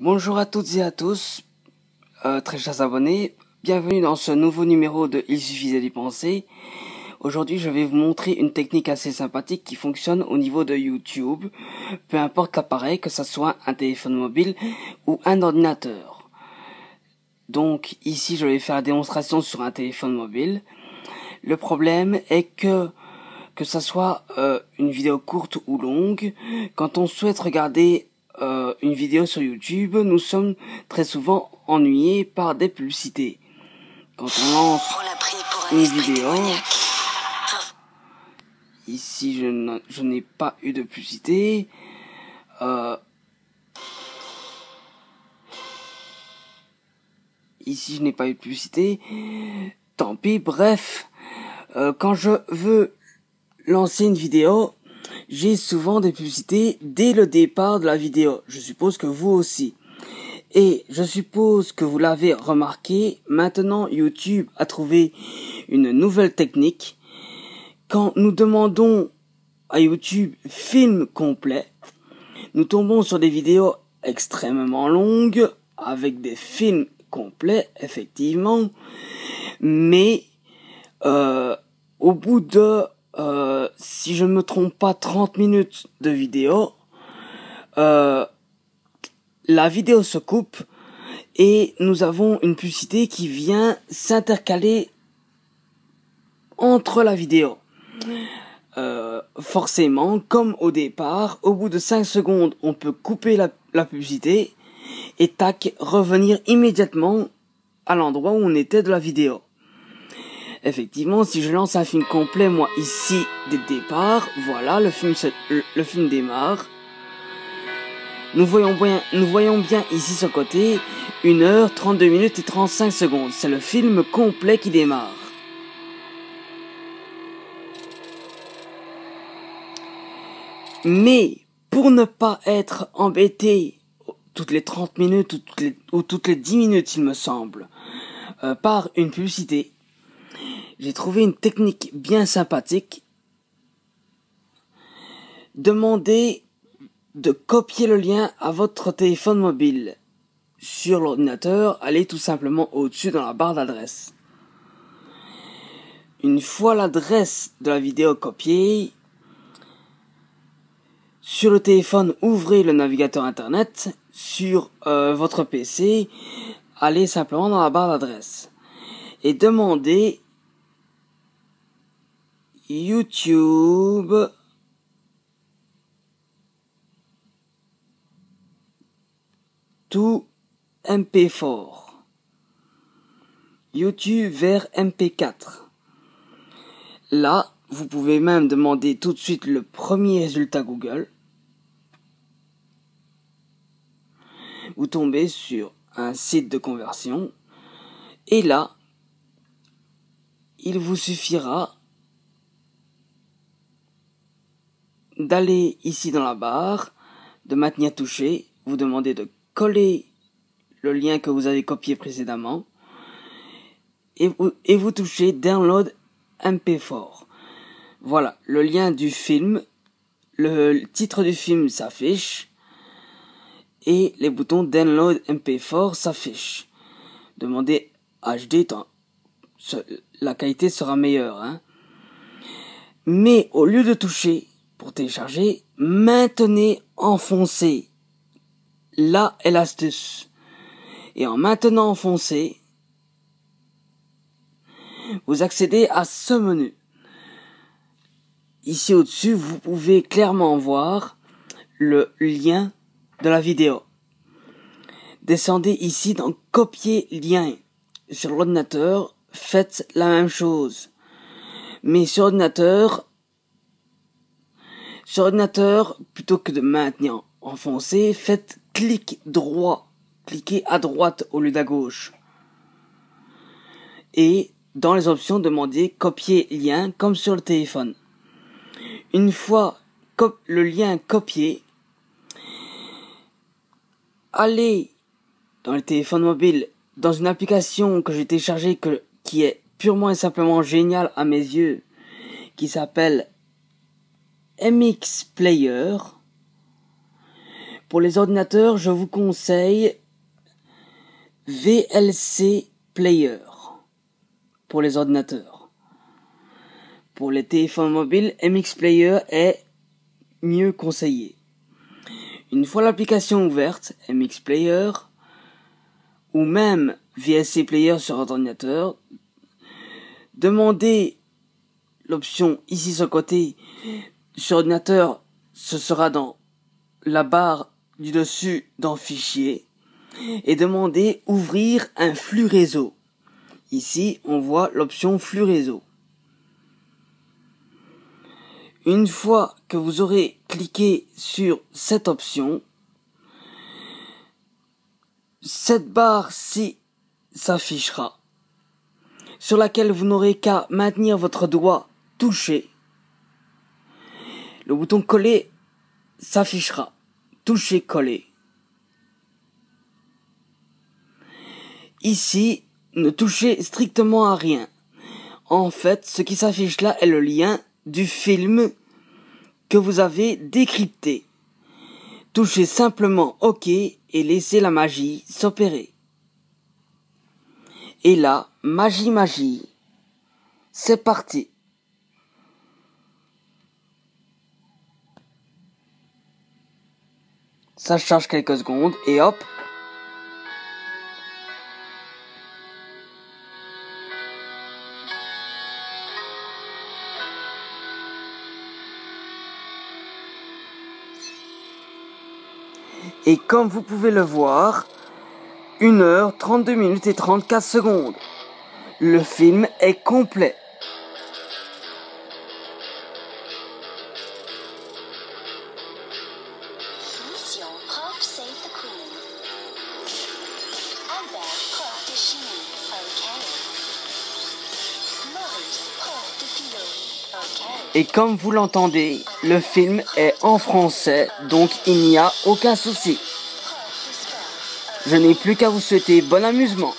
Bonjour à toutes et à tous, très chers abonnés, bienvenue dans ce nouveau numéro de Il suffisait d'y penser. Aujourd'hui je vais vous montrer une technique assez sympathique qui fonctionne au niveau de YouTube, peu importe l'appareil, que ce soit un téléphone mobile ou un ordinateur. Donc ici je vais faire la démonstration sur un téléphone mobile. Le problème est que ça soit une vidéo courte ou longue, quand on souhaite regarder une vidéo sur YouTube, nous sommes très souvent ennuyés par des publicités. Quand on lance une vidéo, ici je n'ai pas eu de publicité. Ici je n'ai pas eu de publicité. Tant pis, bref. Quand je veux lancer une vidéo, j'ai souvent des publicités dès le départ de la vidéo. Je suppose que vous aussi. Et je suppose que vous l'avez remarqué, maintenant YouTube a trouvé une nouvelle technique. Quand nous demandons à YouTube film complet, nous tombons sur des vidéos extrêmement longues, avec des films complets, effectivement. Mais au bout de, si je ne me trompe pas, 30 minutes de vidéo, la vidéo se coupe et nous avons une publicité qui vient s'intercaler entre la vidéo. Forcément, comme au départ, au bout de 5 secondes, on peut couper la publicité et tac, revenir immédiatement à l'endroit où on était de la vidéo. Effectivement, si je lance un film complet, moi, ici, dès le départ, voilà, le film démarre. Nous voyons bien ici ce côté, 1h, 32 minutes et 35 secondes. C'est le film complet qui démarre. Mais, pour ne pas être embêté toutes les 30 minutes ou toutes les 10 minutes, il me semble, par une publicité, j'ai trouvé une technique bien sympathique. Demandez de copier le lien à votre téléphone mobile. Sur l'ordinateur, allez tout simplement au-dessus dans la barre d'adresse. Une fois l'adresse de la vidéo copiée, sur le téléphone, ouvrez le navigateur internet. Sur votre PC, allez simplement dans la barre d'adresse et demandez YouTube to MP4. YouTube vers MP4. Là, vous pouvez même demander tout de suite le premier résultat Google. Vous tombez sur un site de conversion. Et là, il vous suffira d'aller ici dans la barre, de maintenir touché. Vous demandez de coller le lien que vous avez copié précédemment. Et vous touchez Download MP4. Voilà, le lien du film, le titre du film s'affiche et les boutons Download MP4 s'affichent. Demandez HD, la qualité sera meilleure. Mais au lieu de toucher pour télécharger, maintenez enfoncé. Là est l'astuce. Et en maintenant enfoncé, vous accédez à ce menu. Ici au-dessus, vous pouvez clairement voir le lien de la vidéo. Descendez ici dans Copier lien. Sur l'ordinateur, faites la même chose. Mais sur ordinateur, plutôt que de maintenir enfoncé, faites clic droit. Cliquez à droite au lieu d'à gauche. Et dans les options, demandez Copier lien comme sur le téléphone. Une fois le lien copié, allez dans le téléphone mobile, dans une application que j'ai téléchargée qui est purement et simplement géniale à mes yeux, qui s'appelle MX Player. Pour les ordinateurs, je vous conseille VLC Player. Pour les ordinateurs. Pour les téléphones mobiles, MX Player est mieux conseillé. Une fois l'application ouverte, MX Player, ou même VLC Player sur votre ordinateur, demandez l'option ici sur le côté. Sur ordinateur, ce sera dans la barre du dessus dans Fichier, et demandez ouvrir un flux réseau. Ici, on voit l'option flux réseau. Une fois que vous aurez cliqué sur cette option, cette barre-ci s'affichera, sur laquelle vous n'aurez qu'à maintenir votre doigt touché. Le bouton coller s'affichera. Toucher, coller. Ici, ne touchez strictement à rien. En fait, ce qui s'affiche là est le lien du film que vous avez décrypté. Touchez simplement OK et laissez la magie s'opérer. Et là, magie, c'est parti. Ça charge quelques secondes et hop. Et comme vous pouvez le voir, 1h, 32 minutes et 34 secondes. Le film est complet. Mission Prof Save the Queen. Albert Prof de Chimie. OK. Maurice Prof de Philo. OK. Et comme vous l'entendez, le film est en français, donc il n'y a aucun souci. Je n'ai plus qu'à vous souhaiter bon amusement.